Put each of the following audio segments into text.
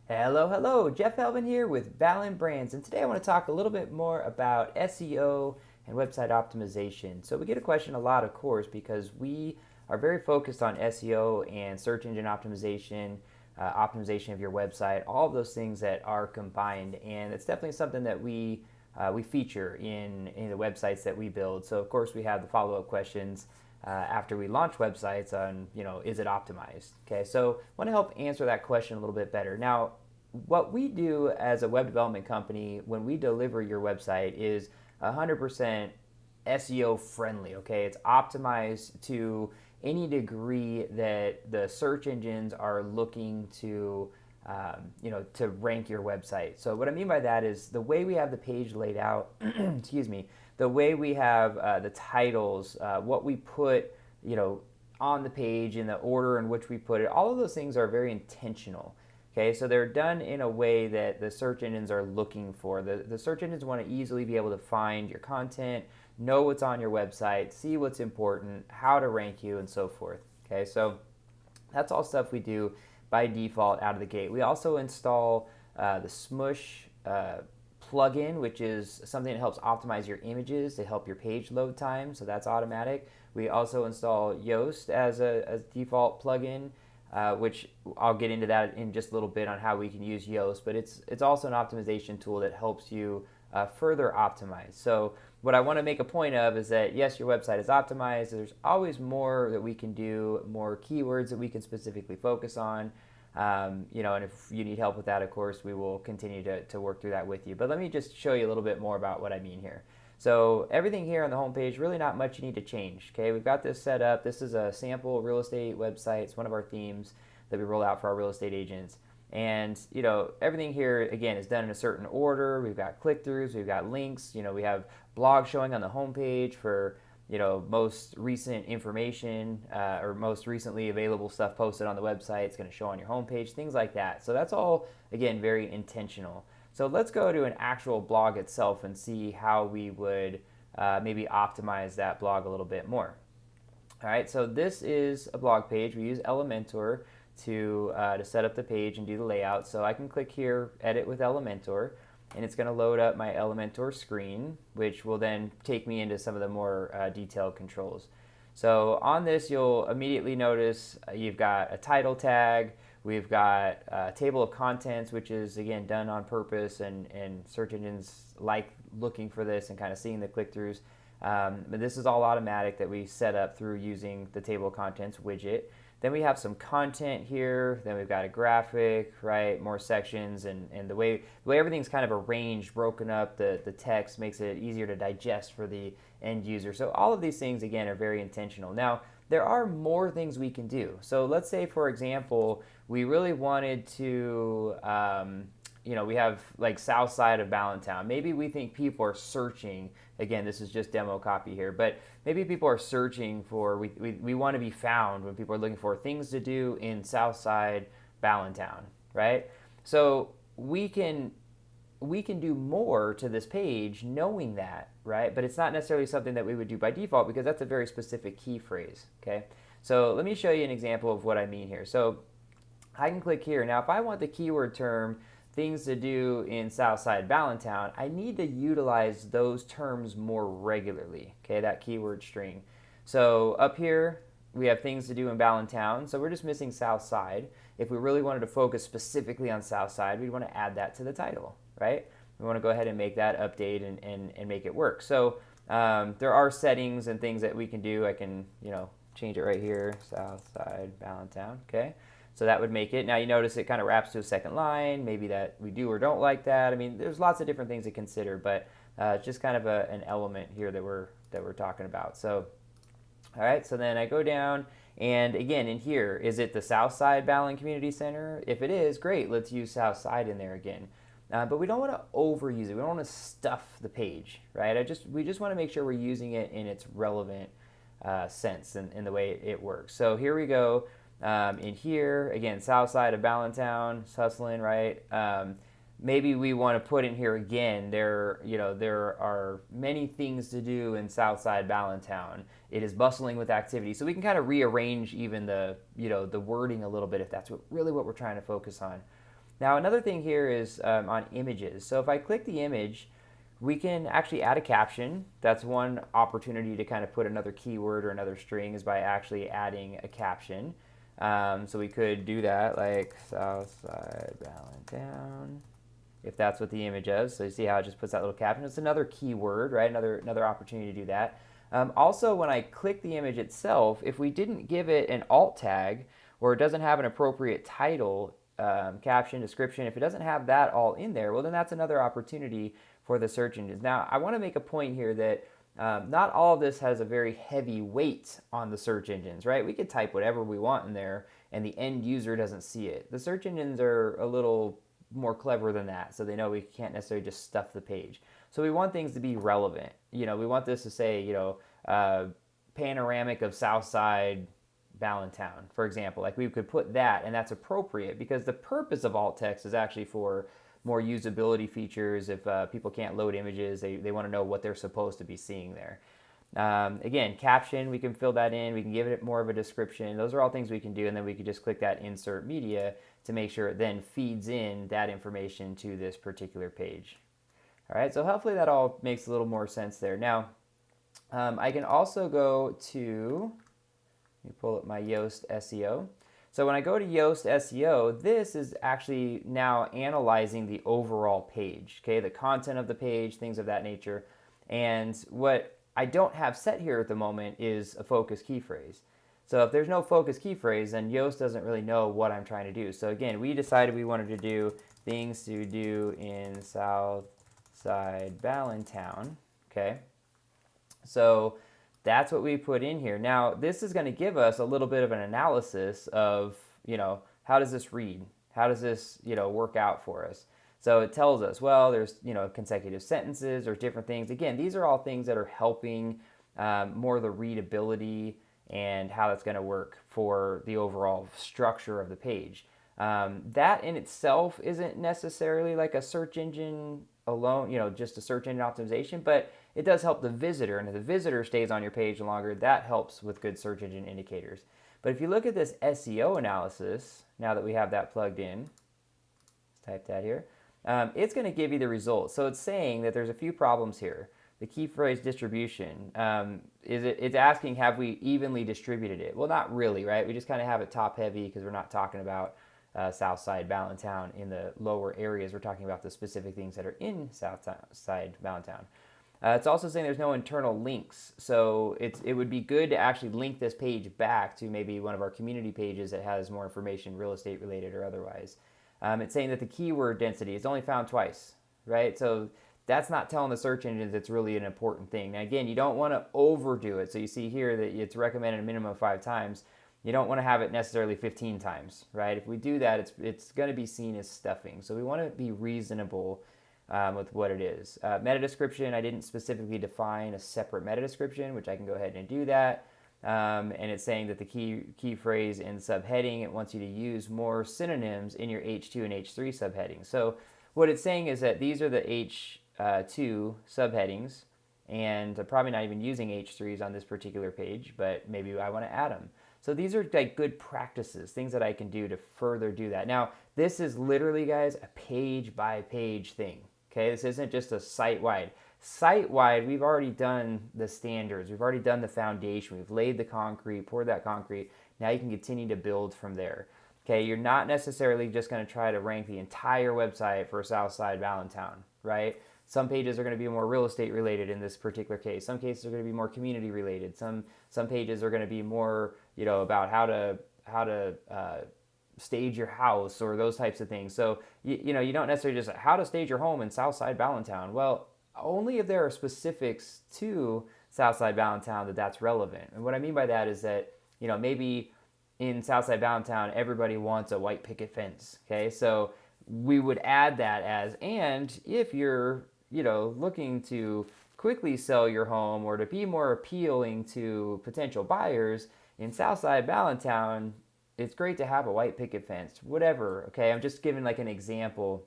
Hello, hello, Jeff Helvin here with Ballen Brands, and today I want to talk a little bit more about SEO and website optimization. So we get a question a lot, of course, because we are very focused on SEO and search engine optimization, optimization of your website, all of those things that are combined, and it's definitely something that we feature in the websites that we build. So of course we have the follow-up questions after we launch websites on, is it optimized? Okay, so I want to help answer that question a little bit better. Now, what we do as a web development company when we deliver your website is 100% SEO friendly. Okay, it's optimized to any degree that the search engines are looking to rank your website. So what I mean by that is the way we have the page laid out, excuse me, the way we have the titles, what we put, on the page in the order in which we put it, all of those things are very intentional. Okay, so they're done in a way that the search engines are looking for. The search engines want to easily be able to find your content, know what's on your website, see what's important, how to rank you, and so forth. Okay, so that's all stuff we do by default out of the gate. We also install the Smush plugin, which is something that helps optimize your images to help your page load time, so that's automatic. We also install Yoast as a default plugin, which I'll get into that in just a little bit on how we can use Yoast, but it's also an optimization tool that helps you further optimize. So what I want to make a point of is that yes, your website is optimized. There's always more that we can do, more keywords that we can specifically focus on. And if you need help with that, of course, we will continue to work through that with you. But let me just show you a little bit more about what I mean here. So everything here on the homepage, really not much you need to change. Okay, we've got this set up. This is a sample real estate website. It's one of our themes that we roll out for our real estate agents. And everything here again is done in a certain order. We've got click-throughs, we've got links. We have blogs showing on the homepage for most recent information or most recently available stuff posted on the website. It's going to show on your homepage, things like that. So that's all again very intentional. So let's go to an actual blog itself and see how we would maybe optimize that blog a little bit more. All right, so this is a blog page. We use Elementor to set up the page and do the layout. So I can click here, edit with Elementor, and it's going to load up my Elementor screen, which will then take me into some of the more detailed controls. So on this, you'll immediately notice you've got a title tag, we've got a table of contents, which is again done on purpose, and search engines like looking for this and kind of seeing the click-throughs. But this is all automatic that we set up through using the table of contents widget. Then we have some content here. Then we've got a graphic, right? More sections, and the way everything's kind of arranged, broken up, the text makes it easier to digest for the end user. So all of these things, again, are very intentional. Now, there are more things we can do. So let's say, for example, we really wanted to, we have like south side of Ballantown. Maybe we think people are searching. Again, this is just demo copy here, but maybe people are searching for, we want to be found when people are looking for things to do in Southside Ballantown, right? So we can do more to this page knowing that, right? But it's not necessarily something that we would do by default because that's a very specific key phrase, okay? So let me show you an example of what I mean here. So I can click here. Now, if I want the keyword term things to do in Southside Ballantown, I need to utilize those terms more regularly, okay, that keyword string. So up here, we have things to do in Ballantown, so we're just missing Southside. If we really wanted to focus specifically on Southside, we'd want to add that to the title, right? We want to go ahead and make that update and make it work. So there are settings and things that we can do. I can, change it right here, Southside Ballantown, okay? So that would make it. Now you notice it kind of wraps to a second line. Maybe that we do or don't like that. I mean, there's lots of different things to consider, but it's just kind of an element here that we're talking about. So, all right. So then I go down, and again in here, is it the Southside Ballen Community Center? If it is, great. Let's use Southside in there again. But we don't want to overuse it. We don't want to stuff the page, right? We just want to make sure we're using it in its relevant sense and in the way it works. So here we go. In here, again, south side of Ballantown, hustling, right? Maybe we want to put in here again, there are many things to do in Southside Ballantown. It is bustling with activity. So we can kind of rearrange even the wording a little bit if that's what we're trying to focus on. Now another thing here is on images. So if I click the image, we can actually add a caption. That's one opportunity to kind of put another keyword or another string is by actually adding a caption. So we could do that like Southside Ballentown, if that's what the image is. So you see how it just puts that little caption. It's another keyword, right? Another opportunity to do that. Also, when I click the image itself, if we didn't give it an alt tag or it doesn't have an appropriate title, caption, description, if it doesn't have that all in there, well, then that's another opportunity for the search engines. Now, I want to make a point here that not all of this has a very heavy weight on the search engines, right? We could type whatever we want in there and the end user doesn't see it. The search engines are a little more clever than that, so they know we can't necessarily just stuff the page. So we want things to be relevant. We want this to say, panoramic of Southside Ballentown, for example. Like we could put that, and that's appropriate because the purpose of alt text is actually for more usability features. If people can't load images, they want to know what they're supposed to be seeing there. Again, caption, we can fill that in. We can give it more of a description. Those are all things we can do, and then we could just click that insert media to make sure it then feeds in that information to this particular page. All right, so hopefully that all makes a little more sense there. Now, I can also go to, let me pull up my Yoast SEO. So when I go to Yoast SEO, this is actually now analyzing the overall page, okay, the content of the page, things of that nature. And what I don't have set here at the moment is a focus key phrase. So if there's no focus key phrase, then Yoast doesn't really know what I'm trying to do. So again, we decided we wanted to do things to do in Southside Ballentown, okay? So that's what we put in here. Now, this is going to give us a little bit of an analysis of, how does this read? How does this, work out for us? So it tells us, well, there's, consecutive sentences or different things. Again, these are all things that are helping more the readability and how that's going to work for the overall structure of the page. That in itself isn't necessarily like a search engine alone, just a search engine optimization, but it does help the visitor. And if the visitor stays on your page longer, that helps with good search engine indicators. But if you look at this SEO analysis, now that we have that plugged in, let's type that here, it's going to give you the results. So it's saying that there's a few problems here. The key phrase distribution, it's asking, have we evenly distributed it? Well, not really, right? We just kind of have it top heavy because we're not talking about Southside Ballentown in the lower areas. We're talking about the specific things that are in Southside Ballentown. It's also saying there's no internal links. So it would be good to actually link this page back to maybe one of our community pages that has more information, real estate related or otherwise. It's saying that the keyword density is only found twice, right? So that's not telling the search engines it's really an important thing. Now, again, you don't want to overdo it. So you see here that it's recommended a minimum of 5 times. You don't want to have it necessarily 15 times, right? If we do that, it's going to be seen as stuffing. So we want to be reasonable with what it is. Meta description, I didn't specifically define a separate meta description, which I can go ahead and do that. And it's saying that the key phrase in subheading, it wants you to use more synonyms in your H2 and H3 subheadings. So what it's saying is that these are the H2 subheadings, and I'm probably not even using H3s on this particular page, but maybe I want to add them. So these are like good practices, things that I can do to further do that. Now, this is literally, guys, a page by page thing. Okay, this isn't just a site-wide. Site-wide, we've already done the standards. We've already done the foundation. We've laid the concrete, poured that concrete. Now you can continue to build from there. Okay, you're not necessarily just going to try to rank the entire website for Southside Ballentown, right? Some pages are going to be more real estate related in this particular case. Some cases are going to be more community related. Some pages are going to be more, about how to stage your house or those types of things. So you don't necessarily just how to stage your home in Southside Ballentown. Well, only if there are specifics to Southside Ballentown that's relevant. And what I mean by that is that maybe in Southside Ballentown everybody wants a white picket fence. Okay, so we would add that as, and if you're looking to quickly sell your home or to be more appealing to potential buyers in Southside Ballentown, it's great to have a white picket fence, whatever. Okay, I'm just giving like an example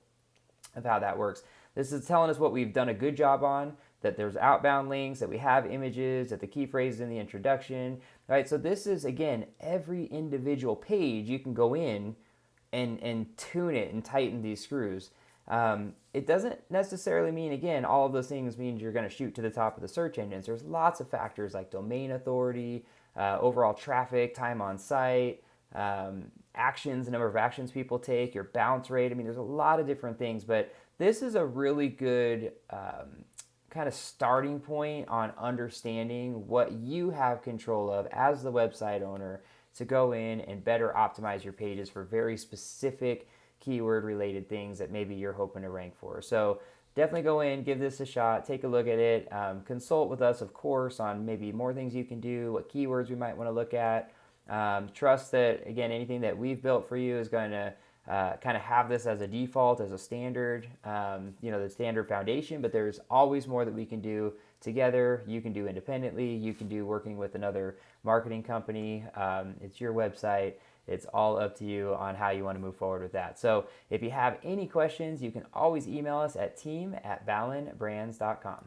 of how that works. This is telling us what we've done a good job on, that there's outbound links, that we have images, that the key phrase is in the introduction, right? So this is, again, every individual page you can go in and tune it and tighten these screws. It doesn't necessarily mean, again, all of those things means you're going to shoot to the top of the search engines. There's lots of factors like domain authority, overall traffic, time on site, actions, the number of actions people take, your bounce rate. I mean, there's a lot of different things, but this is a really good kind of starting point on understanding what you have control of as the website owner to go in and better optimize your pages for very specific keyword related things that maybe you're hoping to rank for. So definitely go in, give this a shot, take a look at it, consult with us, of course, on maybe more things you can do, what keywords we might want to look at. Trust that, again, anything that we've built for you is going to kind of have this as a default, as a standard, the standard foundation, but there's always more that we can do together. You can do independently, you can do working with another marketing company. It's your website. It's all up to you on how you want to move forward with that. So if you have any questions, you can always email us at team@ballenbrands.com.